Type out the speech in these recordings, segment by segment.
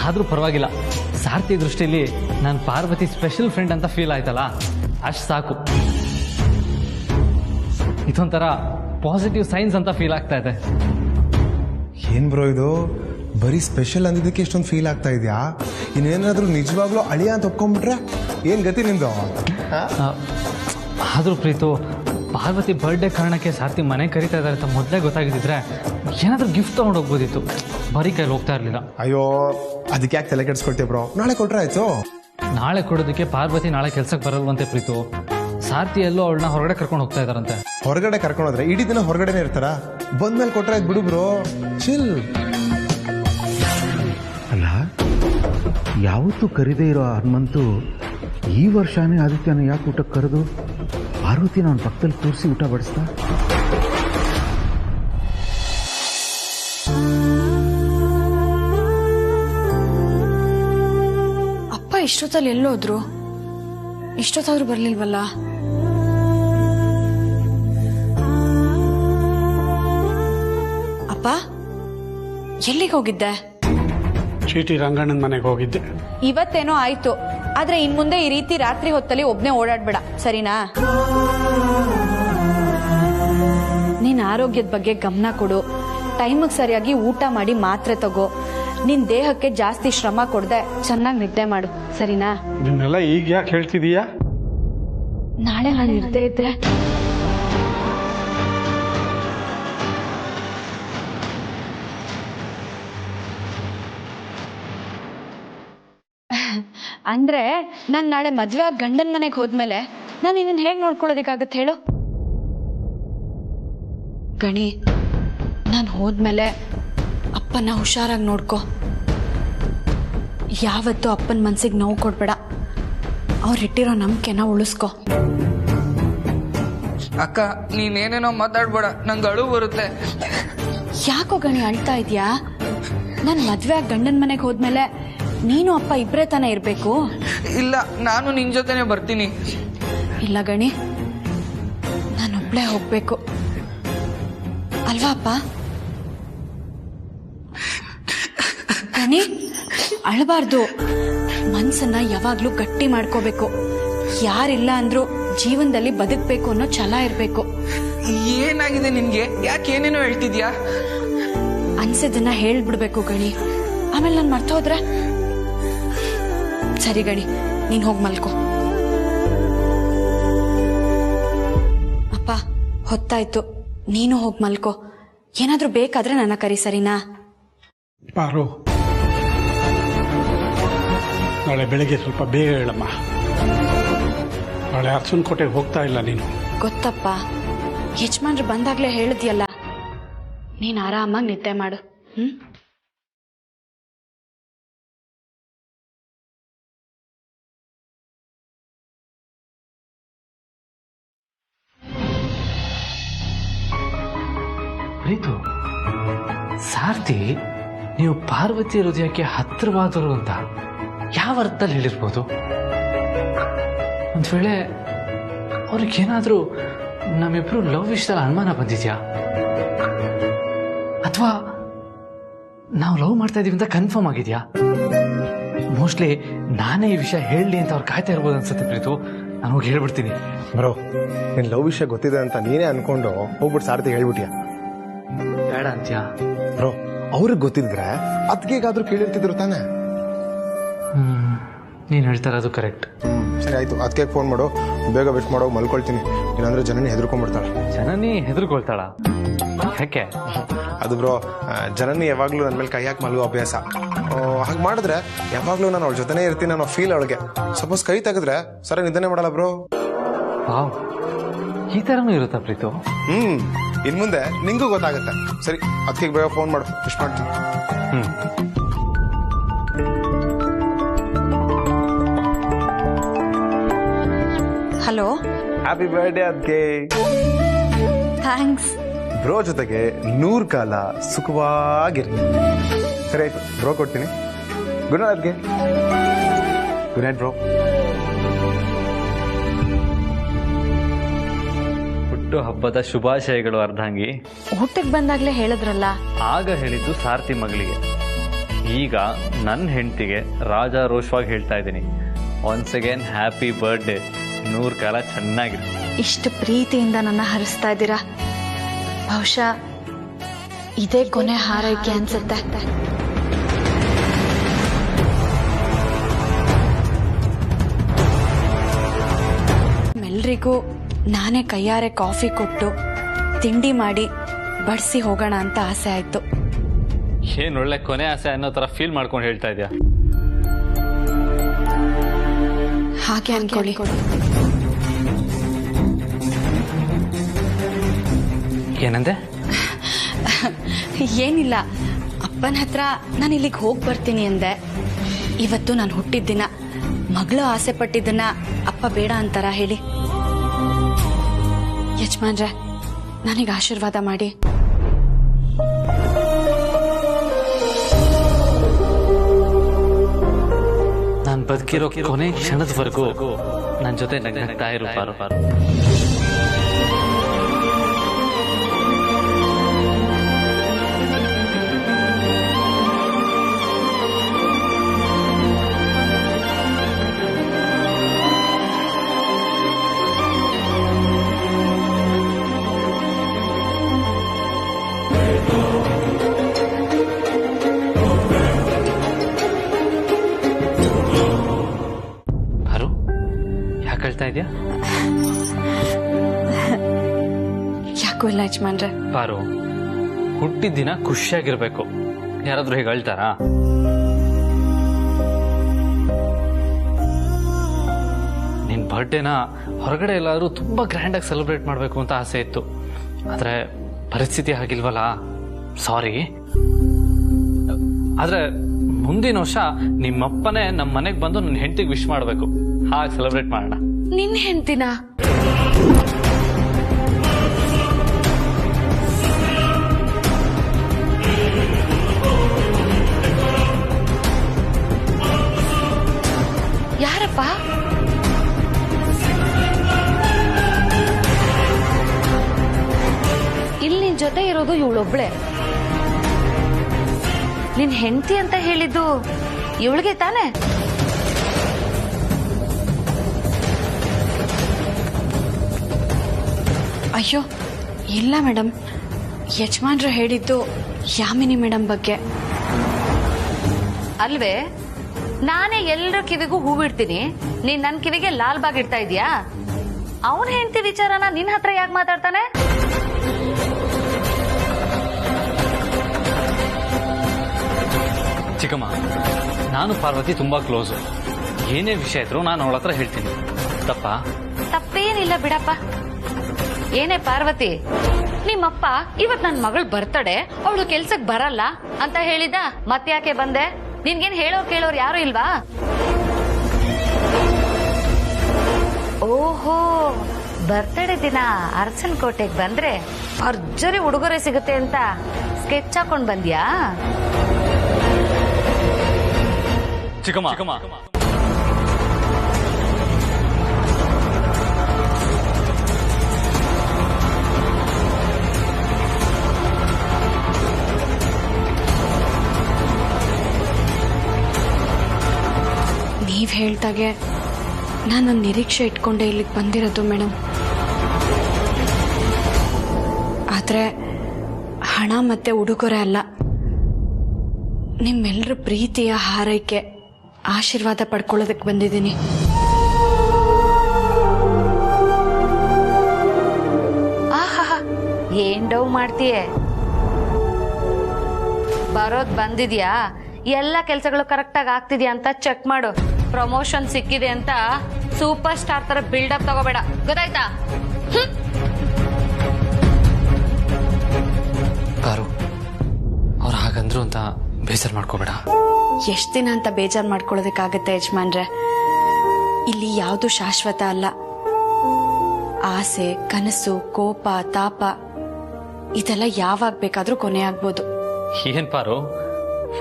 ಆದರೂ ಪರವಾಗಿಲ್ಲ, ಸಾರ್ಥಿ ದೃಷ್ಟಿಯಲ್ಲಿ ನಾನು ಪಾರ್ವತಿ ಸ್ಪೆಷಲ್ ಫ್ರೆಂಡ್ ಅಂತ ಫೀಲ್ ಆಯ್ತಲ್ಲ, ಅಷ್ಟು ಸಾಕು. ಇದೊಂಥರ ಪಾಸಿಟಿವ್ ಸೈನ್ಸ್ ಅಂತ ಫೀಲ್ ಆಗ್ತಾ ಇದೆ. ಏನ್ ಬ್ರೋ ಇದು, ಬರೀ ಸ್ಪೆಷಲ್ ಅಂದಿದ್ದಕ್ಕೆ ಇಷ್ಟೊಂದು ಫೀಲ್ ಆಗ್ತಾ ಇದೆಯಾ? ಇನ್ನೇನಾದ್ರೂ ನಿಜವಾಗ್ಲೂ ಅಳಿಯ ಅಂತ ಒಪ್ಕೊಂಡ್ಬಿಟ್ರೆ ಏನ್ ಗತಿ ನಿಂದು? ಆದರೂ ಪ್ರೀತು, ಪಾರ್ವತಿ ಬರ್ಡೇ ಕಾರಣಕ್ಕೆ ಸಾರ್ಥಿ ಮನೆ ಕರೀತಾ ಇದ್ದಾರೆ ಅಂತ ಮೊದಲೇ ಗೊತ್ತಾಗಿದ್ದಿದ್ರೆ ಏನಾದರೂ ಗಿಫ್ಟ್ ತೊಗೊಂಡು ಹೋಗ್ಬೋದಿತ್ತು. ಬರೀ ಕೈಲಿ ಹೋಗ್ತಾ ಇರಲಿಲ್ಲ. ಅಯ್ಯೋ, ಅದಕ್ಕೆ ಯಾಕೆ ತಲೆ ಕೆಡಿಸ್ಕೊಳ್ತೀಯ ಬ್ರೋ? ನಾಳೆ ಕೊಟ್ರೆ ಆಯ್ತು. ನಾಳೆ ಕೊಡೋದಕ್ಕೆ ಪಾರ್ವತಿ ನಾಳೆ ಕೆಲ್ಸಕ್ಕೆ ಬರಲ್ವಂತೆ ಪ್ರೀತು. ಸಾರ್ಥಿ ಎಲ್ಲೋ ಅವಳನ್ನ ಹೊರಗಡೆ ಕರ್ಕೊಂಡು ಹೋಗ್ತಾ ಇದಾರಂತೆ. ಹೊರಗಡೆ ಕರ್ಕೊಂಡೋದ್ರೆ ಇಡೀ ದಿನ ಹೊರಗಡೆನೆ ಇರ್ತಾರ? ಬಂದ್ಮೇಲೆ ಕೊಟ್ರೆ ಆಯ್ತು ಬಿಡು ಬ್ರೋ, ಚಿಲ್. ಅಲ್ಲ, ಯಾವತ್ತೂ ಕರೀದೇ ಇರೋ ಹನುಮಂತು ಈ ವರ್ಷನೇ ಆದಿತ್ಯನ ಯಾಕೆ ಊಟಕ್ಕೆ ಕರೆದು ಪಾರ್ವತಿನ ಅವನ ಪಕ್ಕದಲ್ಲಿ ಕೂರಿಸಿ ಊಟ ಬಡಿಸ್ತಾ? ಅಪ್ಪ ಇಷ್ಟೊತ್ತಲ್ಲಿ ಎಲ್ಲೋದ್ರು? ಇಷ್ಟೊತ್ತಾದ್ರೂ ಬರ್ಲಿಲ್ವಲ್ಲ? ಅಪ್ಪ ಎಲ್ಲಿಗೆ ಹೋಗಿದ್ದೆ? ಚೀಟಿ ರಂಗಣ್ಣನ ಮನೆಗೆ ಹೋಗಿದ್ದೆ. ಇವತ್ತೇನೋ ಆಯ್ತು, ಆದ್ರೆ ಇನ್ ಮುಂದೆ ಈ ರೀತಿ ರಾತ್ರಿ ಹೊತ್ತಲ್ಲಿ ಒಬ್ನೇ ಓಡಾಡ್ಬೇಡ, ಸರಿನಾ? ನಿನ್ ಆರೋಗ್ಯದ ಬಗ್ಗೆ ಗಮನ ಕೊಡು, ಟೈಮಿಗೆ ಸರಿಯಾಗಿ ಊಟ ಮಾಡಿ ಮಾತ್ರೆ ತಗೋ, ನಿನ್ ದೇಹಕ್ಕೆ ಜಾಸ್ತಿ ಶ್ರಮ ಕೊಡದೆ ಚೆನ್ನಾಗಿ ನಿದ್ದೆ ಮಾಡು, ಸರಿನಾ? ಇದನ್ನೆಲ್ಲ ಈಗ ಯಾಕೆ ಹೇಳ್ತಿದೀಯಾ? ನಾಳೆ ನಾನು ಇರ್ದೇ ಇದ್ರೆ ಅಂದ್ರೆ ನಾನು ನಾಳೆ ಮದ್ವೆ ಆಗಿ ಗಂಡನ ಮನೆಗೆ ಹೋದ್ಮೇಲೆ ನಾನು ನಿನ್ನ ಹೇಗೆ ನೋಡ್ಕೊಳ್ಳೋದಕ್ಕಾಗತ್ತೆ ಹೇಳು? ಗಣಿ, ನಾನು ಹೋದ್ಮೇಲೆ ಅಪ್ಪನ ಹುಷಾರಾಗಿ ನೋಡ್ಕೊ. ಯಾವತ್ತೂ ಅಪ್ಪನ ಮನ್ಸಿಗೆ ನೋವು ಕೊಡ್ಬೇಡ, ಅವ್ರಿಟ್ಟಿರೋ ನಂಬಿಕೆನ ಉಳಿಸ್ಕೊ. ಅಕ್ಕ, ನೀನೇನೇನೋ ಮಾತಾಡ್ಬೇಡ, ನಂಗೆ ಅಳು ಬರುತ್ತೆ. ಯಾಕೋ ಗಣಿ ಅಳ್ತಾ ಇದೆಯಾ? ನಾನು ಮದ್ವೆ ಆಗಿ ಗಂಡನ ಮನೆಗೆ ಹೋದ್ಮೇಲೆ ನೀನು ಅಪ್ಪ ಇಬ್ಬರೇ ತಾನೇ ಇರಬೇಕು? ಇಲ್ಲ, ನಾನು ನಿನ್ ಜೊತೆನೆ ಬರ್ತೀನಿ. ಇಲ್ಲ ಗಣಿ, ನಾನೊಬ್ಳೇ ಹೋಗ್ಬೇಕು ಅಲ್ವಾ ಅಪ್ಪ? ಗಣಿ, ಅಳಬಾರ್ದು, ಮನ್ಸನ್ನ ಯಾವಾಗ್ಲೂ ಗಟ್ಟಿ ಮಾಡ್ಕೋಬೇಕು. ಯಾರಿಲ್ಲ ಅಂದ್ರೂ ಜೀವನದಲ್ಲಿ ಬದುಕಬೇಕು ಅನ್ನೋ ಛಲ ಇರ್ಬೇಕು. ಏನಾಗಿದೆ ನಿನ್ಗೆ? ಯಾಕೆ ಏನೇನೋ ಹೇಳ್ತಿದ್ಯಾ? ಅನ್ಸಿದ್ದನ್ನ ಹೇಳ್ಬಿಡ್ಬೇಕು ಗಣಿ, ಆಮೇಲೆ ನಾನು ಮರ್ತೋದ್ರೆ? ಸರಿ ಗಣಿ, ನೀನ್ ಹೋಗ್ ಮಲ್ಕೋ. ಅಪ್ಪ ಹೊತ್ತಾಯ್ತು, ನೀನು ಹೋಗ್ ಮಲ್ಕೋ. ಏನಾದ್ರೂ ಬೇಕಾದ್ರೆ ನನ್ನ ಕರಿ, ಸರಿನಾ? ಪಾರು, ನಾಳೆ ಬೆಳಿಗ್ಗೆ ಸ್ವಲ್ಪ ಬೇಗ ಹೇಳಮ್ಮ. ನಾಳೆ ಅರ್ಸನಕೋಟೆಗೆ ಹೋಗ್ತಾ ಇಲ್ಲ ನೀನು? ಗೊತ್ತಪ್ಪ, ಯಜಮಾನ್ರು ಬಂದಾಗ್ಲೇ ಹೇಳಿದ್ಯಲ್ಲ. ನೀನ್ ಆರಾಮಾಗಿ ನಿದ್ದೆ ಮಾಡು. ಪ್ರೀತು, ಸಾರ್ಥಿ ನೀವು ಪಾರ್ವತಿ ಹೃದಯಕ್ಕೆ ಹತ್ತಿರವಾದರು ಅಂತ ಯಾವ ಅರ್ಥದಲ್ಲಿ ಹೇಳಿರ್ಬೋದು? ಒಂದ್ ವೇಳೆ ಅವ್ರಿಗೇನಾದ್ರೂ ನಮ್ಮಿಬ್ರು ಲವ್ ವಿಷಯದಲ್ಲಿ ಅನುಮಾನ ಬಂದಿದ್ಯಾ? ಅಥವಾ ನಾವು ಲವ್ ಮಾಡ್ತಾ ಇದೀವಿ ಅಂತ ಕನ್ಫರ್ಮ್ ಆಗಿದ್ಯಾ? ಮೋಸ್ಟ್ಲಿ ನಾನೇ ಈ ವಿಷಯ ಹೇಳಲಿ ಅಂತ ಅವ್ರು ಕಾಯ್ತಾ ಇರ್ಬೋದು ಅನ್ಸುತ್ತೆ ಪ್ರೀತು. ನಾನು ಹೋಗಿ ಹೇಳ್ಬಿಡ್ತೀನಿ. ಬ್ರೋ, ನಿನ್ ಲವ್ ವಿಷಯ ಗೊತ್ತಿದೆ ಅಂತ ನೀನೇ ಅನ್ಕೊಂಡು ಹೋಗ್ಬಿಟ್ಟು ಸಾರ್ಥಿಗೆ ಹೇಳ್ಬಿಟ್ಯಾ? ಬೇಡ ಅಂತ್ಯಾ? ಬ್ರೋ, ಅವ್ರಿಗೆ ಗೊತ್ತಿದ್ರೆ ಅದಕ್ಕೆಗಾದ್ರೂ ಕೇಳಿರ್ತಿದ್ರು ತಾನೆ. ನೀನು ಹೇಳ್ತಾ ಇರೋದು ಕರೆಕ್ಟ್. ಸರಿ ಆಯ್ತು, ಅದಕ್ಕೆ ಫೋನ್ ಮಾಡು, ಬೇಗ ವಿಶ್ ಮಾಡೋ, ಮಲ್ಕೊಳ್ತೀನಿ. ಇಲ್ಲಾಂದ್ರೆ ಜನನಿ ಹೆದರ್ಕೊಂಡ್ಬಿಡ್ತಾಳೆ. ಜನನಿ ಹೆದರ್ಕೊಳ್ತಾಳ? ಯಾಕೆ? ಅದು ಬ್ರೋ, ಜನನಿ ಯಾವಾಗ್ಲೂ ನನ್ನ ಮೇಲೆ ಕೈ ಹಾಕಿ ಮಲಗೋ ಅಭ್ಯಾಸ. ಹಾಗೆ ಮಾಡಿದ್ರೆ ಯಾವಾಗ್ಲೂ ನಾನು ಅವಳ ಜೊತೆನೇ ಇರ್ತೀನಿ ಅನ್ನೋ ಫೀಲ್ ಅವಳಿಗೆ. ಸಪೋಸ್ ಕೈ ತೆಗೆದ್ರೆ ಸರಿ ನಿದ್ದೆನೆ ಮಾಡಲ್ಲ ಬ್ರೋ. ವಾವ್, ಈ ತರನೂ ಇರುತ್ತಾ ಪ್ರೀತು? ಇನ್ ಮುಂದೆ ನಿಂಗೂ ಗೊತ್ತಾಗುತ್ತೆ. ಸರಿ, ಅದಕ್ಕೆ ಬೇಗ ಫೋನ್ ಮಾಡು, ವಿಶ್ ಮಾಡ್ತೀನಿ. ಹಲೋ, ಹ್ಯಾಪಿ ಬರ್ಡೇ ಅದಕ್ಕೆ. ಥ್ಯಾಂಕ್ಸ್. ಬ್ರೋ ಜೊತೆಗೆ 100 ಕಾಲ ಸುಖವಾಗಿರಿ. ಸರಿ ಆಯ್ತು, ಬ್ರೋ ಕೊಡ್ತೀನಿ. ಗುಡ್ ನೈಟ್ ಅದಕ್ಕೆ. Good night bro. ಹುಟ್ಟು ಹಬ್ಬದ ಶುಭಾಶಯಗಳು ಅರ್ಧಾಂಗಿ. ಊಟಕ್ಕೆ ಬಂದಾಗ್ಲೇ ಹೇಳಿದ್ರಲ್ಲ. ಆಗ ಹೇಳಿದ್ದು ಸಾರ್ಥಿ ಮಗಳಿಗೆ. ಈಗ ನನ್ನ ಹೆಂಡತಿಗೆ ರಾಜಾರೋಷವಾಗಿ ಹೇಳ್ತಾ ಇದ್ದೀನಿ, ಒನ್ಸ್ ಅಗೇನ್ ಹ್ಯಾಪಿ ಬರ್ಡೇ, 100 ಕಾಲ ಚೆನ್ನಾಗಿರು. ಇಷ್ಟು ಪ್ರೀತಿಯಿಂದ ನನ್ನ ಹರಿಸ್ತಾ ಇದ್ದೀರಾ, ಬಹುಶಃ ಇದೇ ಕೊನೆ ಹಾರೈಕೆ ಅನ್ಸುತ್ತೆ. ಎಲ್ರಿಗೂ ನಾನೇ ಕೈಯಾರೆ ಕಾಫಿ ಕೊಟ್ಟು ತಿಂಡಿ ಮಾಡಿ ಬಡಿಸಿ ಹೋಗೋಣ ಅಂತ ಆಸೆ ಆಯ್ತು. ಏನ್ ಒಳ್ಳೆ ಕೊನೆ ಆಸೆ ಅನ್ನೋ ತರ ಫೀಲ್ ಮಾಡ್ಕೊಂಡು ಹೇಳ್ತಾ ಇದ್ಯಾ? ಹಾಗೆ ಅನ್ಕೊಳ್ಳಿ. ಏನಂದೆ? ಏನಿಲ್ಲ, ಅಪ್ಪನ ಹತ್ರ ನಾನು ಇಲ್ಲಿಗೆ ಹೋಗಿ ಬರ್ತೀನಿ ಅಂದೆ. ಇವತ್ತು ನಾನು ಹುಟ್ಟಿದ್ದಿನ, ಮಗಳು ಆಸೆ ಪಟ್ಟಿದ್ದನ್ನ ಅಪ್ಪ ಬೇಡ ಅಂತಾರ ಹೇಳಿ? ಯಜಮಾನ್ರೆ, ನನಗೆ ಆಶೀರ್ವಾದ ಮಾಡಿ. ನಾನು ಬದುಕಿರೋ ಕೊನೆ ಕ್ಷಣದವರೆಗೂ ನನ್ನ ಜೊತೆ ನಗ್ನಗ್ತಾ ಇರು ಪಾರು. ಯಾಕೆ ಹೇಳ್ತಾ ಇದೆಯಾ? ಯಾಕೂ ಇಲ್ಲ ಯಜಮಾನ್ರೆ. ಪಾರು, ಹುಟ್ಟಿದ ದಿನ ಖುಷಿಯಾಗಿರ್ಬೇಕು. ಯಾರಾದ್ರೂ ಹೇಗೆ ಹೇಳ್ತಾರಾ? ನಿನ್ ಬರ್ಡೇನ ಹೊರಗಡೆ ಎಲ್ಲಾದ್ರೂ ತುಂಬಾ ಗ್ರ್ಯಾಂಡ್ ಆಗಿ ಸೆಲೆಬ್ರೇಟ್ ಮಾಡ್ಬೇಕು ಅಂತ ಆಸೆ ಇತ್ತು. ಆದ್ರೆ ಪರಿಸ್ಥಿತಿ ಆಗಿಲ್ವಲ್ಲ, ಸಾರಿ. ಆದ್ರೆ ಮುಂದಿನ ವರ್ಷ ನಿಮ್ಮಪ್ಪನೇ ನಮ್ಮ ಮನೆಗೆ ಬಂದು ನನ್ನ ಹೆಂಡತಿಗೆ ವಿಶ್ ಮಾಡ್ಬೇಕು. ಹಾಗೆ ಸೆಲೆಬ್ರೇಟ್ ಮಾಡೋಣ. ನಿನ್ ಹೆಂಡ್ತಿನ? ಯಾರಪ್ಪ? ಇಲ್ಲಿ ನಿನ್ ಜೊತೆ ಇರೋದು ಇವಳೊಬ್ಳೆ. ನಿನ್ ಹೆಂಡತಿ ಅಂತ ಹೇಳಿದ್ದು ಇವಳಿಗೆ ತಾನೆ? ಅಯ್ಯೋ ಇಲ್ಲ ಮೇಡಮ್, ಯಜಮಾನ್ರು ಹೇಳಿದ್ದು ಯಾಮಿನಿ ಮೇಡಮ್ ಬಗ್ಗೆ. ಅಲ್ವೇ, ನಾನೇ ಎಲ್ಲರ ಕಿವಿಗೂ ಹೂವಿಡ್ತೀನಿ, ನೀನ್ ನನ್ ಕಿವಿಗೆ ಲಾಲ್ ಬಾಗ್ ಇಡ್ತಾ ಇದೀಯಾ? ಅವನ್ ಹೆಂಡತಿ ವಿಚಾರನ ನಿನ್ ಹತ್ರ ಯಾಕೆ ಮಾತಾಡ್ತಾನೆ? ಚಿಕ್ಕಮ್ಮ, ನಾನು ಪಾರ್ವತಿ ತುಂಬಾ ಕ್ಲೋಸು. ಏನೇ ವಿಷಯ ಇದ್ರು ನಾನು ಅವಳ ಹತ್ರ ಹೇಳ್ತೀನಿ. ತಪ್ಪೇನಿಲ್ಲ ಬಿಡಪ್ಪ. ಏನೇ ಪಾರ್ವತಿ, ನಿಮ್ಮಪ್ಪ ಇವತ್ ನನ್ ಮಗಳು ಬರ್ತಡೆ, ಅವಳು ಕೆಲ್ಸಕ್ ಬರಲ್ಲ ಅಂತ ಹೇಳಿದ, ಮತ್ತ್ಯಾಕೆ ಬಂದೆ? ನಿನ್ಗೇನ್ ಹೇಳೋರ್ ಕೇಳೋರ್ ಯಾರು ಇಲ್ವಾ? ಓಹೋ, ಬರ್ತಡೇ ದಿನ ಅರಸನ್ ಕೋಟೆಗೆ ಬಂದ್ರೆ ಭರ್ಜರಿ ಉಡುಗೊರೆ ಸಿಗುತ್ತೆ ಅಂತ ಸ್ಕೆಚ್ ಹಾಕೊಂಡ್ ಬಂದ್ಯಾ? ಚಿಕ್ಕಮ್ಮ, ನೀವ್ ಹೇಳ್ದಾಗೆ ನಾನು ನಿರೀಕ್ಷೆ ಇಟ್ಕೊಂಡೆ ಇಲ್ಲಿಗೆ ಬಂದಿರೋದು ಮೇಡಮ್. ಆದ್ರೆ ಹಣ ಮತ್ತೆ ಉಡುಗೊರೆ ಅಲ್ಲ, ನಿಮ್ಮೆಲ್ಲರ ಪ್ರೀತಿಯ ಹಾರೈಕೆ, ಆಶೀರ್ವಾದ ಪಡ್ಕೊಳ್ಳೋದಕ್ಕೆ ಬಂದಿದ್ದೀನಿ. ಆಹಾ, ಏನ್ ಡವ್ ಮಾಡ್ತೀಯೇ? ಬರೋದ್ ಬಂದಿದ್ಯಾ, ಎಲ್ಲ ಕೆಲ್ಸಗಳು ಕರೆಕ್ಟ್ ಆಗಿ ಆಗ್ತಿದ್ಯಾ ಅಂತ ಚೆಕ್ ಮಾಡು. ಪ್ರಮೋಷನ್ ಸಿಕ್ಕಿದೆ ಅಂತ ಸೂಪರ್ ಸ್ಟಾರ್ ತರ ಬಿಲ್ಡಪ್ ತಗೋಬೇಡ, ಗೊತ್ತಾಯ್ತಾ? ಪಾರು, ಅವ್ರು ಹಾಗಂದ್ರು ಅಂತ ಬೇಜಾರು ಮಾಡ್ಕೋಬೇಡ. ಎಷ್ಟ್ ದಿನ ಅಂತ ಬೇಜಾರ್ ಮಾಡ್ಕೊಳ್ಳೋದಕ್ಕಾಗತ್ತೆ ಯಜಮಾನ್ರೆ? ಇಲ್ಲಿ ಯಾವುದು ಶಾಶ್ವತ ಅಲ್ಲ. ಆಸೆ, ಕನಸು, ಕೋಪ, ತಾಪ ಇದೆಲ್ಲ ಯಾವಾಗ ಬೇಕಾದ್ರೂ ಕೊನೆ ಆಗ್ಬೋದು. ಏನ್ ಪಾರು,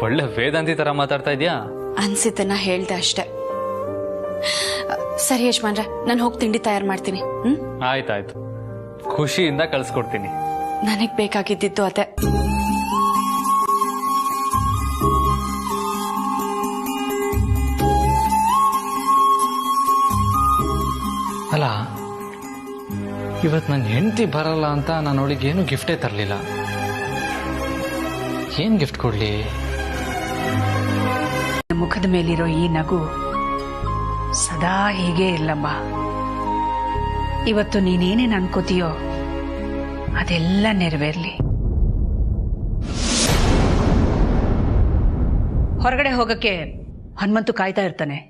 ಒಳ್ಳೆ ವೇದಾಂತಿ ತರ ಮಾತಾಡ್ತಾ ಇದ್ಯಾ? ಅನ್ಸಿದ್ದನ್ನ ಹೇಳ್ದೆ ಅಷ್ಟೆ. ಸರಿ ಯಜಮಾನ್ರೆ, ನಾನು ಹೋಗಿ ತಿಂಡಿ ತಯಾರು ಮಾಡ್ತೀನಿ. ಆಯ್ತಾಯ್ತು, ಖುಷಿಯಿಂದ ಕಳ್ಸ್ಕೊಡ್ತೀನಿ. ನನಗ್ ಬೇಕಾಗಿದ್ದಿದ್ದು ಅದೇ. ಅಲ್ಲ, ಇವತ್ತು ನನ್ನ ಹೆಂಡತಿ ಬರಲ್ಲ ಅಂತ ನಾನು ಅವಳಿಗೆ ಏನು ಗಿಫ್ಟೇ ತರಲಿಲ್ಲ. ಏನು ಗಿಫ್ಟ್ ಕೊಡ್ಲಿ? ಮುಖದ ಮೇಲಿರೋ ಈ ನಗು ಸದಾ ಹೀಗೆ ಇಲ್ಲಮ್ಮ. ಇವತ್ತು ನೀನೇನೇನು ಅನ್ಕೋತೀಯೋ ಅದೆಲ್ಲ ನೆರವೇರ್ಲಿ. ಹೊರಗಡೆ ಹೋಗಕ್ಕೆ ಹನುಮಂತು ಕಾಯ್ತಾ ಇರ್ತಾನೆ,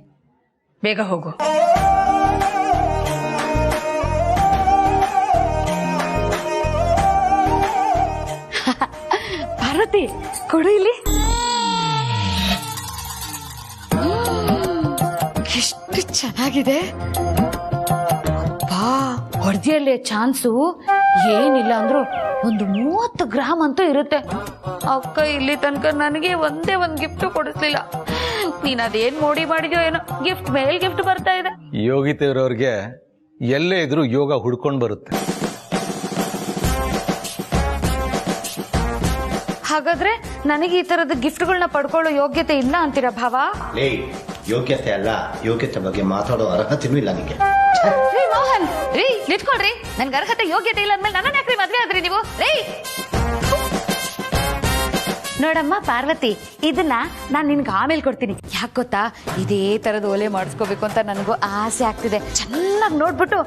ಬೇಗ ಹೋಗು. ಪಾರ್ವತಿ, ಕೊಡು ಇಲ್ಲಿ. ಎಷ್ಟು ಚೆನ್ನಾಗಿದೆ. ಬಾ, ಹೊಡೆದಿಯಲ್ಲಿ ಚಾನ್ಸು ಏನಿಲ್ಲ ಅಂದ್ರು ಒಂದು 30 ಗ್ರಾಮ್ ಅಂತೂ ಇರುತ್ತೆ. ಅಕ್ಕ ಇಲ್ಲಿ ತನಕ ನನಗೆ ಒಂದೇ ಒಂದ್ ಗಿಫ್ಟ್ ಕೊಡಿಸ್ಲಿಲ್ಲ. ನೀನ್ ಅದೇನ್ ಮೋಡಿ ಮಾಡಿದ್ಯೋ ಏನೋ, ಗಿಫ್ಟ್ ಮೇಲ್ ಗಿಫ್ಟ್ ಬರ್ತಾ ಇದೆ. ಯೋಗಿತೆ ಇರೋರಿಗೆ ಎಲ್ಲೇ ಇದ್ರೂ ಯೋಗ ಹುಡ್ಕೊಂಡು ಬರುತ್ತೆ. ಹಾಗಾದ್ರೆ ನನಗೆ ಈ ತರದ ಗಿಫ್ಟ್ಗಳನ್ನ ಪಡ್ಕೊಳ್ಳೋ ಯೋಗ್ಯತೆ ಇಲ್ಲ ಅಂತೀರಾ ಭಾವ? ಯೋಗ್ಯತೆ ಅಲ್ಲ, ಯೋಗ್ಯತೆ ಬಗ್ಗೆ ಮಾತಾಡೋ ಅರ್ಹತೆನೂ ಇಲ್ಲ ನಿಮಗೆ. ರೀ ಮೋಹನ್, ರೀ ನಿಂತ್ಕೊಳ್ರಿ. ನನ್ಗೆ ಅರ್ಹತೆ ಯೋಗ್ಯತೆ ಇಲ್ಲ ಅಂದ್ಮೇಲೆ ನನ್ನ ಯಾಕ್ರಿ ಮದ್ವೆ ಆದ್ರಿ ನೀವು? ರೀ ನೋಡಮ್ಮ ಪಾರ್ವತಿ, ಇದನ್ನ ನಾನ್ ನಿನ್ಗೆ ಆಮೇಲೆ ಕೊಡ್ತೀನಿ. ಯಾಕೆ ಗೊತ್ತಾ, ಇದೇ ತರದ ಓಲೆ ಮಾಡಿಸ್ಕೋಬೇಕು ಅಂತ ನನಗೂ ಆಸೆ ಆಗ್ತಿದೆ. ಚೆನ್ನಾಗಿ ನೋಡ್ಬಿಟ್ಟು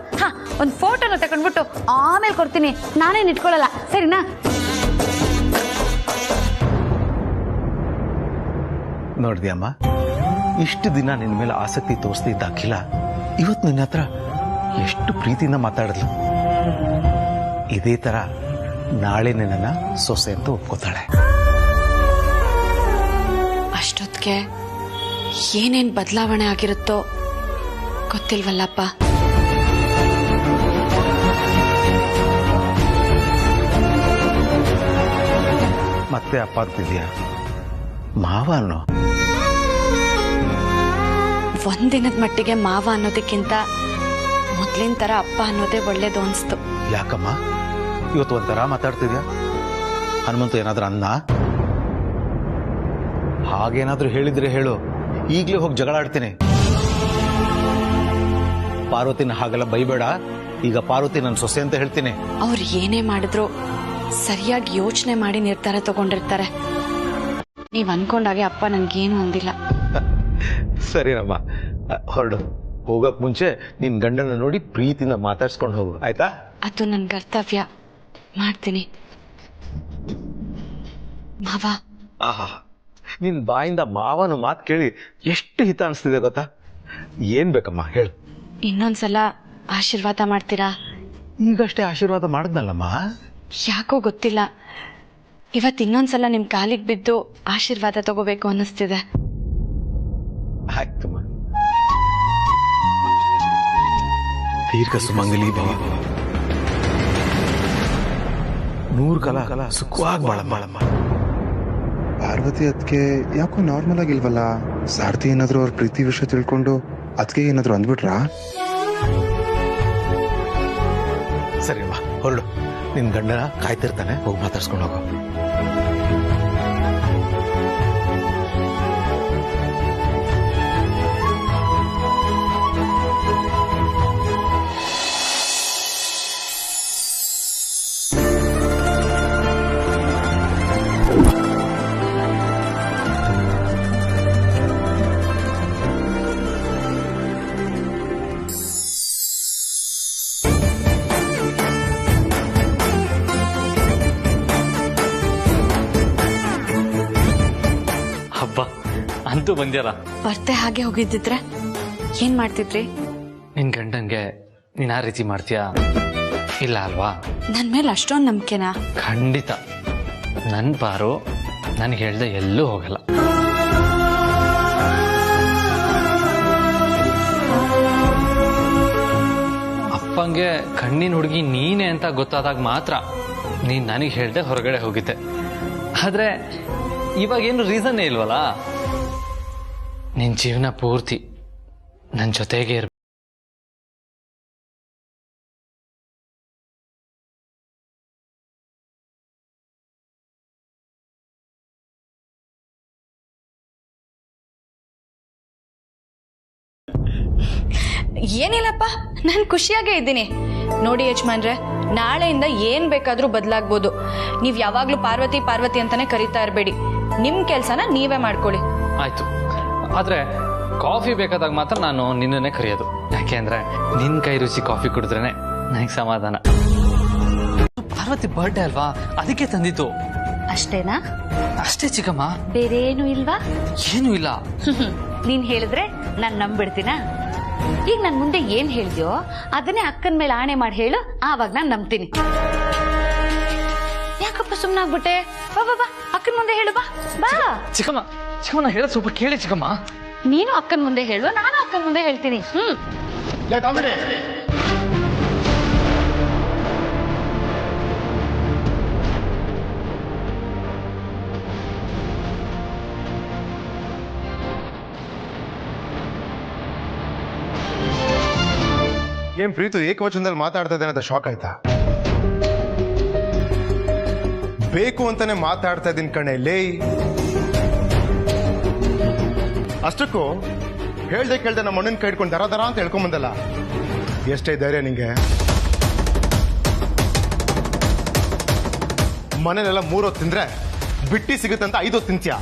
ಒಂದ್ ಫೋಟೋನ ತಗೊಂಡ್ಬಿಟ್ಟು ಆಮೇಲೆ ಕೊಡ್ತೀನಿ. ನಾನೇನ್ ಇಟ್ಕೊಳ್ಳಲ್ಲ, ಸರಿನಾ? ನೋಡ್ದಿಯಮ್ಮ, ಇಷ್ಟು ದಿನ ನಿನ್ನ ಮೇಲೆ ಆಸಕ್ತಿ ತೋರಿಸ್ತಿದ್ದ ಅಖಿಲ ಇವತ್ತು ನಿನ್ನ ಹತ್ರ ಎಷ್ಟು ಪ್ರೀತಿಯಿಂದ ಮಾತಾಡಿದ್ಲು. ಇದೇ ತರ ನಾಳೆ ನಿನ್ನ ಸೊಸೆ ಅಂತ ಒಪ್ಕೋತಾಳೆ. ಅಷ್ಟೊತ್ತಿಗೆ ಏನೇನ್ ಬದಲಾವಣೆ ಆಗಿರುತ್ತೋ ಗೊತ್ತಿಲ್ವಲ್ಲಪ್ಪ. ಮತ್ತೆ ಅಪ್ಪ ಅಂತಿದ್ಯಾ? ಮಾವ ಅನ್ನೋ. ಒಂದಿನದ ಮಟ್ಟಿಗೆ ಮಾವ ಅನ್ನೋದಕ್ಕಿಂತ ಮೊದ್ಲಿನ ತರ ಅಪ್ಪ ಅನ್ನೋದೇ ಒಳ್ಳೇದು ಅನ್ಸ್ತು. ಯಾಕಮ್ಮ ಇವತ್ತು ಒಂಥರ ಮಾತಾಡ್ತಿದ್ಯಾ? ಹನುಮಂತು ಏನಾದ್ರೂ ಅನ್ನ? ಹಾಗೇನಾದ್ರೂ ಹೇಳಿದ್ರೆ ಹೇಳು, ಈಗ್ಲೇ ಹೋಗಿ ಜಗಳ ಆಡ್ತೀನಿ. ಪಾರ್ವತಿನ ಹಾಗೆಲ್ಲ ಬೈಬೇಡ. ಈಗ ಪಾರ್ವತಿ ನನ್ನ ಸೊಸೆ ಅಂತ ಹೇಳ್ತೀನಿ. ಅವ್ರು ಏನೇ ಮಾಡಿದ್ರು ಸರಿಯಾಗಿ ಯೋಚನೆ ಮಾಡಿ ನಿರ್ಧಾರ ತಗೊಂಡಿರ್ತಾರೆ. ನೀವ್ ಅನ್ಕೊಂಡಾಗೆ ಅಪ್ಪ ನನ್ಗೇನು ಅಂದಿಲ್ಲ. ಸರಿನಮ್ಮ, ಹೊರಡು. ಹೋಗಕ್ ಮುಂಚೆ ನಿನ್ ಗಂಡನ ನೋಡಿ ಪ್ರೀತಿನ ಮಾತಾಡ್ಸ್ಕೊಂಡು ಹೋಗು, ಆಯ್ತಾ? ಅದು ನನ್ ಕರ್ತವ್ಯ, ಮಾಡ್ತೀನಿ. ಮಾವ, ಆಹಾ, ನಿನ್ ಬಾಯಿಂದ ಮಾವನ ಮಾತು ಕೇಳಿ ಎಷ್ಟು ಹಿತ ಅನಿಸ್ತಿದೆ ಗೊತ್ತಾ? ಏನ್ ಬೇಕಮ್ಮ ಹೇಳು. ಇನ್ನೊಂದ್ಸಲ ಆಶೀರ್ವಾದ ಮಾಡ್ತೀರಾ? ಈಗಷ್ಟೇ ಆಶೀರ್ವಾದ ಮಾಡಿದ್ನಲ್ಲಮ್ಮ. ಯಾಕೋ ಗೊತ್ತಿಲ್ಲ, ಇವತ್ತು ಇನ್ನೊಂದ್ಸಲ ನಿಮ್ ಕಾಲಿಗೆ ಬಿದ್ದು ಆಶೀರ್ವಾದ ತಗೋಬೇಕು ಅನ್ನಿಸ್ತಿದೆ. ಆಯ್ತಮ್ಮ. ದೀರ್ಘ ಸುಮಂಗಲಿ ಭವ, 100 ಕಾಲ ಸುಖವಾಗಿ ಬಾಳಮ್ಮ. ಪಾರ್ವತಿ ಅದಕ್ಕೆ ಯಾಕೋ ನಾರ್ಮಲ್ ಆಗಿಲ್ವಲ್ಲ? ಸಾರ್ಥಿ ಏನಾದ್ರು ಅವ್ರ ಪ್ರೀತಿ ವಿಷಯ ತಿಳ್ಕೊಂಡು ಅದಕ್ಕೆ ಏನಾದ್ರು ಅಂದ್ಬಿಟ್ರಾ? ಸರಿಮ್ಮ, ಹೊರಡು. ನಿನ್ ಗಂಡನ ಕಾಯ್ತಿರ್ತಾನೆ, ಹೋಗಿ ಮಾತಾಡ್ಸ್ಕೊಂಡು ಹೋಗು. ಹಬ್ಬ ಅಂತೂ ಬಂದ್ಯಾರ. ಬರ್ತೆ ಹಾಗೆ ಹೋಗಿದ್ದಿದ್ರೆ ಏನ್ ಮಾಡ್ತಿದ್ರಿ? ನಿನ್ ಗಂಡಂಗೆ ನೀನ್ ಆ ರೀತಿ ಮಾಡ್ತೀಯಾ? ಇಲ್ಲ ಅಲ್ವಾ? ನನ್ ಮೇಲೆ ಅಷ್ಟೊಂದು ನಂಬಿಕೆನಾ? ಖಂಡಿತ. ನನ್ ಪಾರು ನನ್ಗೆ ಹೇಳ್ದೆ ಎಲ್ಲೂ ಹೋಗಲ್ಲ. ಅಪ್ಪಂಗೆ ಕಣ್ಣಿನ ಹುಡುಗಿ ನೀನೆ ಅಂತ ಗೊತ್ತಾದಾಗ ಮಾತ್ರ ನೀನ್ ನನಗೆ ಹೇಳ್ದೆ ಹೊರಗಡೆ ಹೋಗಿದ್ದೆ. ಆದ್ರೆ ಇವಾಗೇನು ರೀಸನ್ನೇ ಇಲ್ವಲ್ಲ. ನಿನ್ ಜೀವನ ಪೂರ್ತಿ ನನ್ನ ಜೊತೆಗೆ ಇರ್ಬೇಕು. ಏನಿಲ್ಲಪ್ಪ, ನಾನು ಖುಷಿಯಾಗೇ ಇದ್ದೀನಿ. ನೋಡಿ ಯಜಮಾನ್ರೆ, ನಾಳೆಯಿಂದ ಏನ್ ಬೇಕಾದ್ರೂ ಬದಲಾಗ್ಬೋದು. ನೀವ್ ಯಾವಾಗ್ಲೂ ಪಾರ್ವತಿ ಪಾರ್ವತಿ ಅಂತಾನೆ ಕರೀತಾ ಇರಬೇಡಿ. ನಿಮ್ ಕೆಲ್ಸನ ನೀವೇ ಮಾಡ್ಕೊಳ್ಳಿ. ಆಯ್ತು, ಆದ್ರೆ ಕಾಫಿ ಬೇಕಾದಾಗ ಮಾತ್ರ ನಾನು ನಿನ್ನನ್ನೇ ಕರೆಯೋದು. ಯಾಕೆಂದ್ರೆ ನಿನ್ ಕೈ ರುಚಿ ಕಾಫಿ ಕುಡಿದ್ರೇನೆ ನನಗೆ ಸಮಾಧಾನ. ಪಾರ್ವತಿ ಬರ್ಡೇ ಅಲ್ವಾ, ಅದಕ್ಕೆ ತಂದಿತ್ತು. ಅಷ್ಟೇನಾ? ಅಷ್ಟೇ ಚಿಕ್ಕಮ್ಮ, ಬೇರೆ ಏನು ಇಲ್ವಾ? ಏನೂ ಇಲ್ಲ. ನೀನ್ ಹೇಳಿದ್ರೆ ನಾನ್ ನಂಬಿಡ್ತೀನ? ಈಗ ನನ್ ಮುಂದೆ ಏನ್ ಹೇಳಿದ್ಯೋ ಅದನ್ನೇ ಅಕ್ಕನ ಮೇಲೆ ಆಣೆ ಮಾಡಿ ಹೇಳು, ಆವಾಗ ನಾನ್ ನಂಬ್ತೀನಿ. ಯಾಕಪ್ಪ ಸುಮ್ನಾಗ್ಬಿಟ್ಟೆ? ಬಾ ಬಾ ಬಾ, ಅಕ್ಕನ ಮುಂದೆ ಹೇಳು. ಬಾ ಬಾ. ಚಿಕ್ಕಮ್ಮ ಚಿಕ್ಕಮ್ಮ, ನಾ ಹೇಳೋದು ಸ್ವಲ್ಪ ಕೇಳಿ ಚಿಕ್ಕಮ್ಮ. ನೀನು ಅಕ್ಕನ ಮುಂದೆ ಹೇಳು, ನಾನು ಅಕ್ಕನ ಮುಂದೆ ಹೇಳ್ತೀನಿ. ಏನ್ ಪ್ರೀತು ಏಕವಚನದಲ್ಲಿ ಮಾತಾಡ್ತಾ ಇದ್ದೇನೆ ಅಂತ ಶಾಕ್ ಆಯ್ತಾ? ಬೇಕು ಅಂತಾನೆ ಮಾತಾಡ್ತಾ ಇದ್ದೀನಿ ಕಣೆ ಲೇ. ಅಷ್ಟಕ್ಕೂ ಹೇಳ್ದೆ ಕೇಳ್ದೆ ನಮ್ಮ ಅಣ್ಣನ ಕೈ ಇಟ್ಕೊಂಡು ದರ ಅಂತ ಹೇಳ್ಕೊಂಬಂದಲ್ಲ. ಎಷ್ಟೇ ಧೈರ್ಯ ನಿಂಗೆ? ಮನೇಲೆಲ್ಲ 3 ಹೊತ್ತು ತಿಂದ್ರೆ ಬಿಟ್ಟಿ ಸಿಗುತ್ತಂತ 5 ಹೊತ್ತು ತಿಂತ್ಯಾ?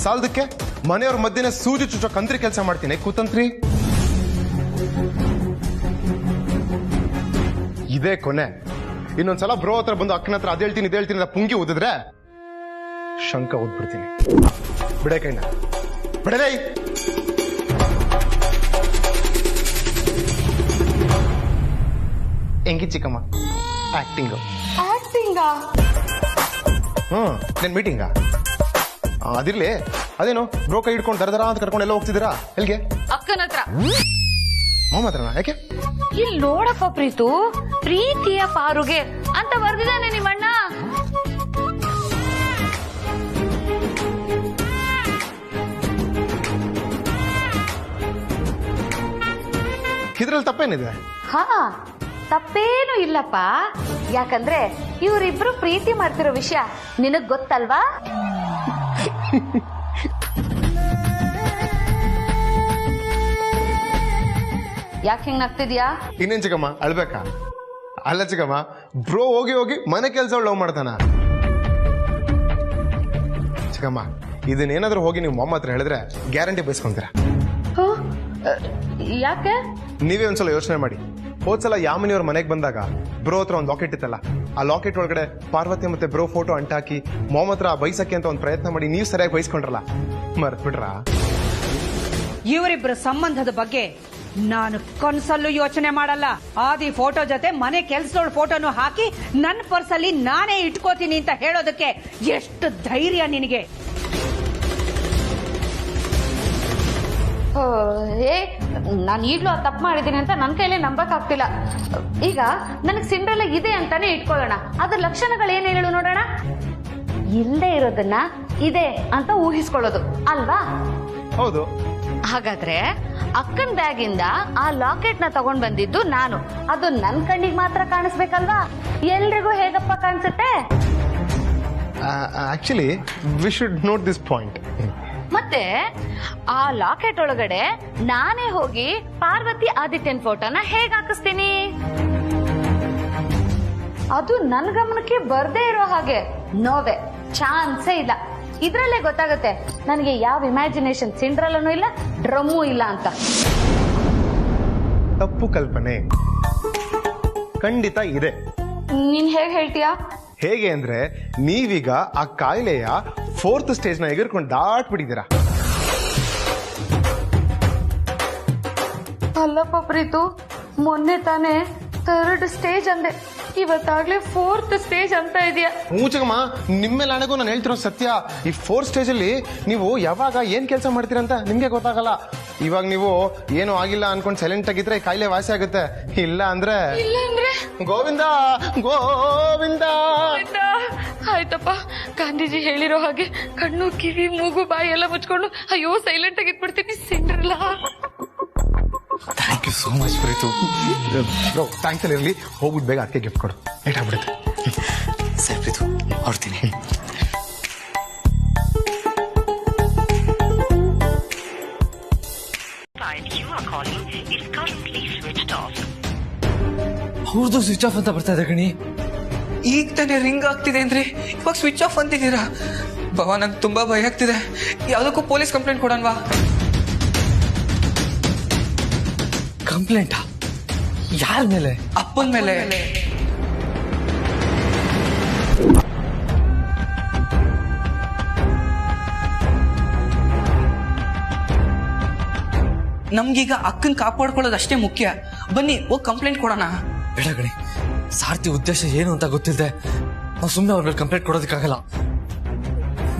ಸಾಲದಕ್ಕೆ ಮನೆಯವ್ರ ಮಧ್ಯೆ ಸೂಜಿ ಚುಚ್ಚೋ ಕಂತ್ರಿ ಕೆಲಸ ಮಾಡ್ತೀನಿ, ಕುತಂತ್ರಿ. ಇದೇ ಕೊನೆ. ಇನ್ನೊಂದ್ಸಲ ಬ್ರೋ ಹತ್ರ ಬಂದು ಅಕ್ಕನ ಹತ್ರ ಅದೇಳ್ತೀನಿ ಇದೇಳ್ತೀನಿ ಅಂತ ಪುಂಗಿ ಓದಿದ್ರೆ ಶಂಕ ಓದ್ಬಿಡ್ತೀನಿ. ಬಿಡೆ ಕೈನ, ಬಿಡಲೇ. ಹೆಂಗಿ ಚಿಕ್ಕಮ್ಮ ಆಕ್ಟಿಂಗ್? ನಿನ್ ಮೀಟಿಂಗ ಅದಿರ್ಲಿ. ಅದೇನು ಬ್ರೋ ಕೈ ಹಿಡ್ಕೊಂಡು ದರ ಅಂತ ಕರ್ಕೊಂಡು ಎಲ್ಲ ಹೋಗ್ತಿದ್ದೀರಾ? ಎಲ್ಗೆ? ಅಕ್ಕನ ಹತ್ರ. ಮಾಮ ಹತ್ರನಾ? ಯಾಕೆ? ಇಲ್ಲಿ ನೋಡಪ್ಪ ಪ್ರೀತು, ಪ್ರೀತಿಯ ಪಾರುಗೆ ಅಂತ ಬರ್ದಿದ್ದಾನೆ ನಿಮ್ಮಣ್ಣ. ಇದ್ರಲ್ಲಿ ತಪ್ಪೇನಿದೆ? ಹಾ, ತಪ್ಪೇನು ಇಲ್ಲಪ್ಪ. ಯಾಕಂದ್ರೆ ಇವರಿಬ್ರು ಪ್ರೀತಿ ಮಾಡ್ತಿರೋ ವಿಷಯ ನಿನಗ್ ಗೊತ್ತಲ್ವಾ? ಯಾಕೆ ಹಿಂಗ್ ನಗ್ತಿದ್ಯಾ? ಇನ್ನೇನ್ ಚಿಕ್ಕಮ್ಮ ಅಳ್ಬೇಕಾ? ಅಲ್ಲ ಚಿಕ್ಕಮ್ಮ, ಬ್ರೋ ಹೋಗಿ ಹೋಗಿ ಮನೆ ಕೆಲಸ ಲವ್ ಮಾಡ್ತಾನ. ಚಿಕ್ಕಮ್ಮ, ಇದನ್ನೇನಾದ್ರೂ ಹೋಗಿ ನೀವು ಮೊಮ್ಮ ಹತ್ರ ಹೇಳಿದ್ರೆ ಗ್ಯಾರಂಟಿ ಬಯಸ್ಕೊಂತೀರ. ಯಾಕೆ? ನೀವೇ ಒಂದ್ಸಲ ಯೋಚನೆ ಮಾಡಿ. ಹೋದ್ಸಲ ಯಾಮಿನಿಯವ್ರ ಮನೆಗೆ ಬಂದಾಗ ಬ್ರೋ ಹತ್ರ ಒಂದು ಲಾಕೆಟ್ ಇತ್ತಲ್ಲ, ಆ ಲಾಕೆಟ್ ಒಳಗಡೆ ಪಾರ್ವತಿ ಮತ್ತೆ ಬ್ರೋ ಫೋಟೋ ಅಂಟಾಕಿ ಮೊಮ್ಮ ಹತ್ರ ಬೈಸಕ್ಕೆ ಅಂತ ಒಂದು ಪ್ರಯತ್ನ ಮಾಡಿ ನೀವು ಸರಿಯಾಗಿ ಬೈಸ್ಕೊಂಡ್ರಲ್ಲ, ಮರ್ತ್ಬಿಟ್ರಾ? ಇವರಿಬ್ಬರ ಸಂಬಂಧದ ಬಗ್ಗೆ ನಾನು ಕನ್ಸಲ್ಲೂ ಯೋಚನೆ ಮಾಡಲ್ಲ. ಆದಿ ಫೋಟೋ ಜೊತೆ ಮನೆ ಕೆಲ್ಸದವಳ ಫೋಟೋನು ಹಾಕಿ ನನ್ನ ಪರ್ಸಲ್ಲಿ ನಾನೇ ಇಟ್ಕೋತೀನಿ ಅಂತ ಹೇಳೋದಕ್ಕೆ ಎಷ್ಟು ಧೈರ್ಯ ನಿನಗೆ? ನಾನು ಈಗ್ಲೂ ಆ ತಪ್ಪು ಮಾಡಿದ್ದೀನಿ ಅಂತ ನನ್ನ ಕೈಲೇ ನಂಬಕ್ ಆಗ್ತಿಲ್ಲ. ಈಗ ನನಗ್ ಸಿಂಡ್ರೆಲ್ಲ ಇದೆ ಅಂತಾನೆ ಇಟ್ಕೊಳ್ಳೋಣ, ಅದ್ರ ಲಕ್ಷಣಗಳು ಏನ್ ಹೇಳು ನೋಡೋಣ. ಇಲ್ಲದೆ ಇರೋದನ್ನ ಇದೆ ಅಂತ ಊಹಿಸ್ಕೊಳ್ಳೋದು ಅಲ್ವಾ? ಹೌದು. ಹಾಗಾದ್ರೆ ಅಕ್ಕನ್ ಬ್ಯಾಗ್ ಇಂದ ಆ ಲಾಕೆಟ್ ನ ತಗೊಂಡ್ ಬಂದಿದ್ದು ನಾನು. ಅದು ನನ್ ಕಣ್ಣಿಗೆ ಮಾತ್ರ ಕಾಣಿಸ್ಬೇಕಲ್ವಾ? ಎಲ್ರಿಗೂ ಹೇಗಪ್ಪ ಕಾಣಿಸುತ್ತೆ? Actually we should note this point. ಮತ್ತೆ ಆ ಲಾಕೆಟ್ ಒಳಗಡೆ ನಾನೇ ಹೋಗಿ ಪಾರ್ವತಿ ಆದಿತ್ಯನ್ ಫೋಟೋನ ಹೇಗ್ ಹಾಕಿಸ್ತೀನಿ? ಅದು ನನ್ ಗಮನಕ್ಕೆ ಬರ್ದೇ ಇರೋ ಹಾಗೆ ನೋವೆ ಚಾನ್ಸೇ ಇಲ್ಲ. ಇದ್ರಲ್ಲೇ ಗೊತ್ತಾಗುತ್ತೆ ನನಗೆ ಯಾವ ಇಮ್ಯಾಜಿನೇಷನ್ ಸಿಂಡ್ರಲ್ಲೂ ಇಲ್ಲ, ಡ್ರಮ್ಮೂ ಇಲ್ಲ ಅಂತ. ತಪ್ಪು ಕಲ್ಪನೆ ಖಂಡಿತ ಇದೆ. ನೀನ್ ಹೇಗ್ ಹೇಳ್ತೀಯಾ? ಹೇಗೆ ಅಂದ್ರೆ ನೀವೀಗ ಆ ಕಾಯಿಲೆಯ 4th ಸ್ಟೇಜ್ ನ ಎಗರ್ಕೊಂಡು ದಾಟ್ಬಿಟ್ಟಿದ್ದೀರಾ. ಅಲ್ಲಪ್ಪ ಪ್ರೀತು, ಮೊನ್ನೆ ತಾನೇ 3rd ಸ್ಟೇಜ್ ಅಂದೆ, ಇವತ್ತಾಗ್ಲೇ 4th ಸ್ಟೇಜ್ ಅಂತ ಇದೆಯಾ? ಮೂಚಗಮ್ಮ, ನಿಮ್ಮೇಲೆ ನನಗೂ ನಾನು ಹೇಳ್ತಿರೋ ಸತ್ಯ. ಈ 4th ಸ್ಟೇಜ್ ಅಲ್ಲಿ ನೀವು ಯಾವಾಗ ಏನ್ ಕೆಲಸ ಮಾಡ್ತೀರಂತ ನಿಮ್ಗೆ ಗೊತ್ತಾಗಲ್ಲ. ಇವಾಗ ನೀವು ಏನು ಆಗಿಲ್ಲ ಅನ್ಕೊಂಡು ಸೈಲೆಂಟ್ ಆಗಿದ್ರೆ ಕಾಯಿಲೆ ವಾಸಿ ಆಗುತ್ತೆ. ಇಲ್ಲ ಅಂದ್ರೆ ಗೋವಿಂದ ಗೋವಿಂದ. ಆಯ್ತಪ್ಪ, ಗಾಂಧೀಜಿ ಹೇಳಿರೋ ಹಾಗೆ ಕಣ್ಣು ಕಿವಿ ಮೂಗು ಬಾಯಿ ಎಲ್ಲ ಮುಚ್ಕೊಂಡು ಅಯ್ಯೋ ಸೈಲೆಂಟ್ ಆಗಿ ಇಟ್ಬಿಡ್ತೀನಿ. Cinderella, thank you so much Preethu. Bro, thanks ಅಲ್ಲಿ ಇರಲಿ. ಹೋಗ್ಬಿಟ್ಟು ಬೇಗ ಅದಕ್ಕೆ ಗಿಫ್ಟ್ ಕೊಡು, ಲೇಟ್ ಆಗ್ಬಿಡುತ್ತೆ. ಸರಿ ಪ್ರೀತು, ಹೊರಡ್ತೀನಿ. You are calling is currently ಅವ್ರದ್ದು ಸ್ವಿಚ್ ಆಫ್ ಅಂತ ಬರ್ತಾ ಇದೆ ಗಣಿ. ಈಗ ತಾನೇ ರಿಂಗ್ ಆಗ್ತಿದೆ ಅಂದ್ರೆ ಇವಾಗ ಸ್ವಿಚ್ ಆಫ್ ಅಂತಿದ್ದೀರಾ? ಬಾವ ನಂಗೆ ತುಂಬಾ ಭಯ ಆಗ್ತಿದೆ. ಯಾವ್ದಕ್ಕೂ ಪೊಲೀಸ್ ಕಂಪ್ಲೇಂಟ್ ಕೊಡೋಣವಾ? ಕಂಪ್ಲೇಂಟಾ? ಯಾರ ಮೇಲೆ? ಅಪ್ಪನ ಮೇಲೆ. ನಮ್ಗೀಗ ಅಕ್ಕನ್ ಕಾಪಾಡ್ಕೊಳ್ಳೋದು ಅಷ್ಟೇ ಮುಖ್ಯ. ಬನ್ನಿ ಹೋಗಿ ಕಂಪ್ಲೇಂಟ್ ಕೊಡೋಣ. ಬೇಡ ಗಣಿ, ಸಾರ್ಥಿ ಉದ್ದೇಶ ಏನು ಅಂತ ಗೊತ್ತಿಲ್ಲದೆ ನಾವು ಸುಮ್ಮನೆ ಅವ್ರ ಮೇಲೆ ಕಂಪ್ಲೇಂಟ್ ಕೊಡೋದಕ್ಕಾಗಲ್ಲ.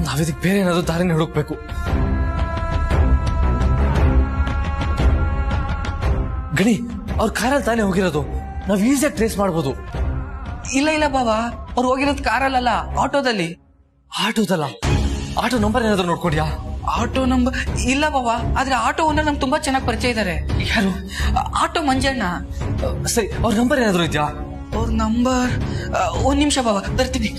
ನಾವಿದಕ್ಕೆ ಬೇರೆ ಏನಾದ್ರು ದಾರಿನ ಹುಡುಕ್ಬೇಕು. ಗಣಿ, ಅವ್ರ ಕಾರಲ್ಲಿ ತಾನೇ ಹೋಗಿರೋದು, ನಾವ್ ಈಸಿಯಾಗಿ ಟ್ರೇಸ್ ಮಾಡ್ಬೋದು. ಇಲ್ಲ ಇಲ್ಲ ಬಾವ, ಅವ್ರು ಹೋಗಿರೋದು ಕಾರಲ್ಲ, ಆಟೋದಲ್ಲಿ. ಆಟೋದಲ್ಲ? ಆಟೋ ನಂಬರ್ ಏನಾದ್ರು ನೋಡ್ಕೊಡ್ಯಾ? ಆಟೋ ನಂಬರ್ ಇಲ್ಲ ಬಾವ, ಆದ್ರೆ ಆಟೋ ಓನರ್ ನಮ್ಗೆ ತುಂಬಾ ಚೆನ್ನಾಗಿ ಪರಿಚಯ ಇದ್ದಾರೆ. ಯಾರು? ಆಟೋ ಮಂಜಣ್ಣ. ಸರಿ, ಅವ್ರ ನಂಬರ್ ಏನಾದ್ರು ಇದ್ಯಾ? ಅವ್ರ ನಂಬರ್ ಒಂದ್ ನಿಮಿಷ ಬಾವ, ಬರ್ತೀನಿ.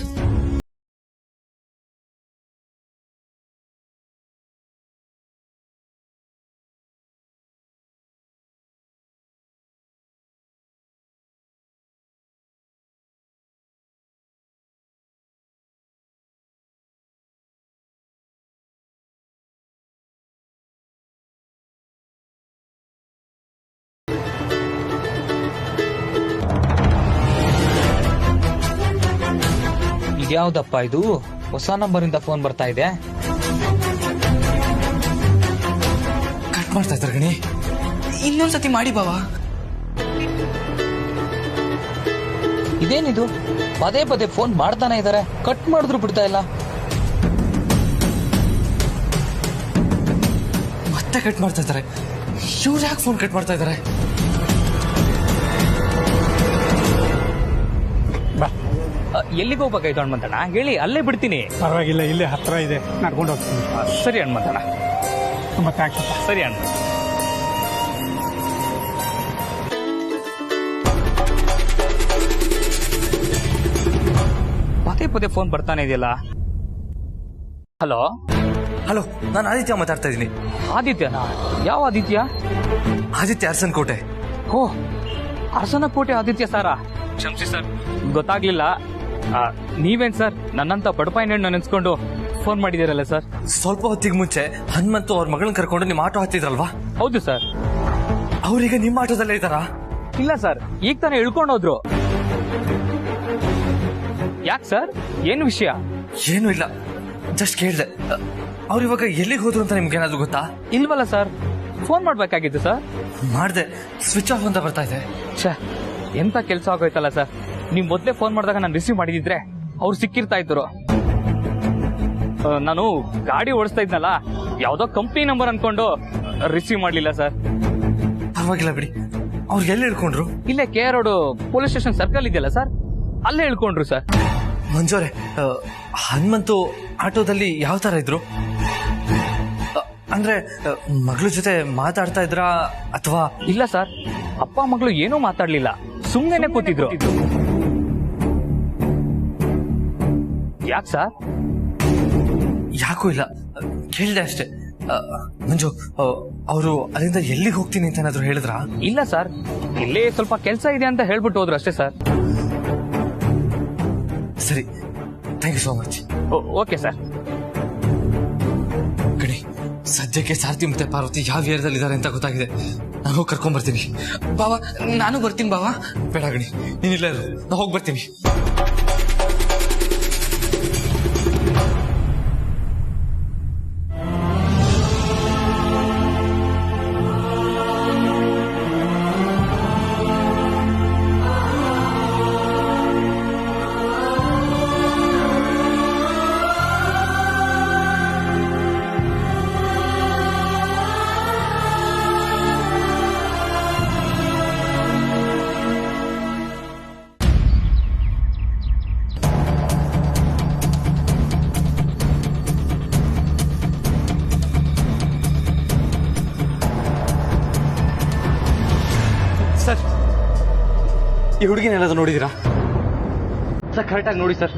ಇದ್ಯಾವ್ದಪ್ಪ ಇದು? ಹೊಸ ನಂಬರ್ ಇಂದ ಫೋನ್ ಬರ್ತಾ ಇದೆ. ಕಟ್ ಮಾಡ್ತಾ ಇದ್ದಾರೆ ಗಣಿ. ಇನ್ನೊಂದ್ಸತಿ ಮಾಡಿ ಬಾವ. ಇದೇನಿದು? ಪದೇ ಪದೇ ಫೋನ್ ಮಾಡ್ತಾನೆ ಇದಾರೆ, ಕಟ್ ಮಾಡಿದ್ರು ಬಿಡ್ತಾ ಇಲ್ಲ. ಮತ್ತೆ ಕಟ್ ಮಾಡ್ತಾ ಇದ್ದಾರೆ. ಇವ್ರು ಯಾಕೆ ಫೋನ್ ಕಟ್ ಮಾಡ್ತಾ ಇದ್ದಾರೆ? ಎಲ್ಲಿಗೆ ಹೋಗ್ಬೇಕಾಯ್ತು ಹನುಮಂತಣ್ಣ? ಹೇಳಿ, ಅಲ್ಲೇ ಬಿಡ್ತೀನಿ. ಪರವಾಗಿಲ್ಲ, ಇಲ್ಲೇ ಹತ್ರ ಇದೆ, ನಡ್ಕೊಂಡು ಹೋಗ್ತೀನಿ. ಸರಿ ಹನುಮಂತಣ್ಣ. ತುಂಬ ಥ್ಯಾಂಕ್ಸ್ ಅಪ್ಪ. ಸರಿ ಅಣ್ಣ. ಪದೇ ಪದೇ ಫೋನ್ ಬರ್ತಾನೆ ಇದೆಯಲ್ಲ. ಹಲೋ ಹಲೋ, ನಾನು ಆದಿತ್ಯ ಮಾತಾಡ್ತಾ ಇದ್ದೀನಿ. ಆದಿತ್ಯನಾ? ಯಾವ ಆದಿತ್ಯ? ಆದಿತ್ಯ ಅರಸನ್ ಕೋಟೆ. ಓ, ಅರಸನಕೋಟೆ ಆದಿತ್ಯ ಸಾರಾ? ಕ್ಷಮಿಸಿ ಸರ್, ಗೊತ್ತಾಗ್ಲಿಲ್ಲ. ನೀವೇನ್ ಸರ್ ನನ್ನಂತ ಬಡಪಾಯಿನ ನೆನೆಸ್ಕೊಂಡು ಫೋನ್ ಮಾಡಿದಿರಲ್ಲ ಸರ್? ಸ್ವಲ್ಪ ಹೊತ್ತಿಗೆ ಮುಂಚೆ ಹನುಮಂತು ಅವ್ರ ಮಗಳನ್ನ ಕರ್ಕೊಂಡು ನಿಮ್ಮ ಆಟೋ ಹತ್ತಿದ್ರಲ್ವಾ? ಹೌದು ಸರ್. ಅವ್ರೀಗ ನಿಮ್ಮ ಆಟೋದಲ್ಲೇ ಇದ್ದಾರಾ? ಇಲ್ಲ ಸರ್, ಈಗ ತಾನೇ ಇಳ್ಕೊಂಡೋದ್ರು. ಯಾಕೆ ಸರ್, ಏನು ವಿಷಯ? ಏನು ಇಲ್ಲ, ಜಸ್ಟ್ ಕೇಳಿದೆ. ಅವ್ರು ಇವಾಗ ಎಲ್ಲಿಗೆ ಹೋದ್ರು ಅಂತ ನಿಮ್ಗೆ ಏನಾದ್ರು ಗೊತ್ತಾ? ಇಲ್ವಲ್ಲ ಸರ್, ಫೋನ್ ಮಾಡ್ಬೇಕಾಗಿತ್ತು ಸರ್. ಮಾಡ್ದೆ, ಸ್ವಿಚ್ ಆಫ್ ಅಂತ ಬರ್ತಾ ಇದೆ. ಛೇ, ಎಂತ ಕೆಲಸ ಆಗೋಯ್ತಲ್ಲ ಸರ್. ನೀವು ಮೊದಲೇ ಫೋನ್ ಮಾಡಿದಾಗ ನಾನು ರಿಸೀವ್ ಮಾಡಿದಿದ್ರೆ ಅವ್ರು ಸಿಕ್ಕಿರ್ತಾ ಇದ್ರು. ನಾನು ಗಾಡಿ ಓಡಿಸ್ತಾ ಇದ್ನಲ್ಲ, ಯಾವ್ದೋ ಕಂಪ್ನಿ ನಂಬರ್ ಅನ್ಕೊಂಡು ರಿಸೀವ್ ಮಾಡ್ಲಿಲ್ಲ ಸರ್. ಪರವಾಗಿಲ್ಲ ಬಿಡಿ. ಅವ್ರು ಎಲ್ಲಿ ಇಳ್ಕೊಂಡ್ರು? ಇಲ್ಲೇ KR road police station circle ಇದೆಯಲ್ಲ ಸರ್, ಅಲ್ಲೇ ಇಳ್ಕೊಂಡ್ರು ಸರ್. ಮಂಜೋರೆ, ಹನುಮಂತು ಆಟೋದಲ್ಲಿ ಯಾವ ತರ ಇದ್ರು? ಅಂದ್ರೆ ಮಗಳ ಜೊತೆ ಮಾತಾಡ್ತಾ ಇದ್ರಾ ಅಥವಾ? ಇಲ್ಲ ಸರ್, ಅಪ್ಪ ಮಗಳು ಏನೂ ಮಾತಾಡ್ಲಿಲ್ಲ, ಸುಮ್ಮನೆ ಕೂತಿದ್ರು. ಯಾಕೆ ಸರ್? ಯಾಕೂ ಇಲ್ಲ, ಕೇಳಿದೆ ಅಷ್ಟೇ. ಮಂಜು, ಅವರು ಅಲ್ಲಿಂದ ಎಲ್ಲಿಗೆ ಹೋಗ್ತೀನಿ ಅಂತ ಏನಾದ್ರು ಹೇಳಿದ್ರಾ? ಇಲ್ಲ ಸರ್, ಇಲ್ಲೇ ಸ್ವಲ್ಪ ಕೆಲಸ ಇದೆ ಅಂತ ಹೇಳ್ಬಿಟ್ಟು ಹೋದ್ರು ಅಷ್ಟೇ ಸರ್. ಸರಿ, thank you so much. Okay sir. ಗಣಿ, ಸದ್ಯಕ್ಕೆ ಸಾರ್ಥಿ ಮತ್ತೆ ಪಾರ್ವತಿ ಯಾವ ಏರಿಯಾದಲ್ಲಿ ಇದ್ದಾರೆ ಅಂತ ಗೊತ್ತಾಗಿದೆ. ನಾನು ಹೋಗಿ ಕರ್ಕೊಂಡ್ ಬರ್ತೀನಿ. ಬಾವ, ನಾನು ಬರ್ತೀನಿ ಬಾವ. ಬೇಡ ಗಣಿ, ನೀನಿಲ್ಲ ಇರು, ನಾ ಹೋಗಿ ಬರ್ತೀನಿ. ಈ ಹುಡುಗಿನ ಏನಾದ್ರು ನೋಡಿದೀರಾ ಸರ್? ಕರೆಕ್ಟಾಗಿ ನೋಡಿ ಸರ್.